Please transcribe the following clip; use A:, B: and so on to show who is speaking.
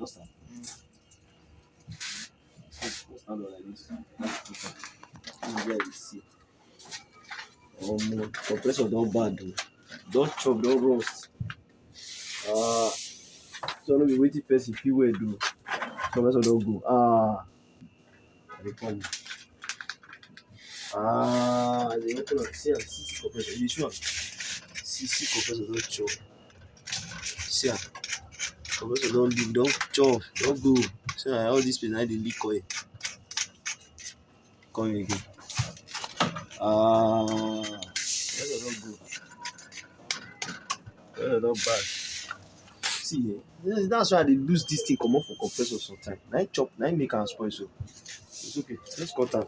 A: stand. Stand like this. Where you see. Compressor don't bad though. Don't chop, don't roast. So no be waiting person feel well do. Compressor don't go. They come. They open up. See compressor. This one. See compressor don't chop. See compressor don't leak, don't chop, don't go. See all these people now they leak oil. Come again. Compressor don't go. Compressor don't bad. See, that's why they lose this thing come off for compressor sometimes. Now chop, now make am spoil so. It's okay. Let's cut am.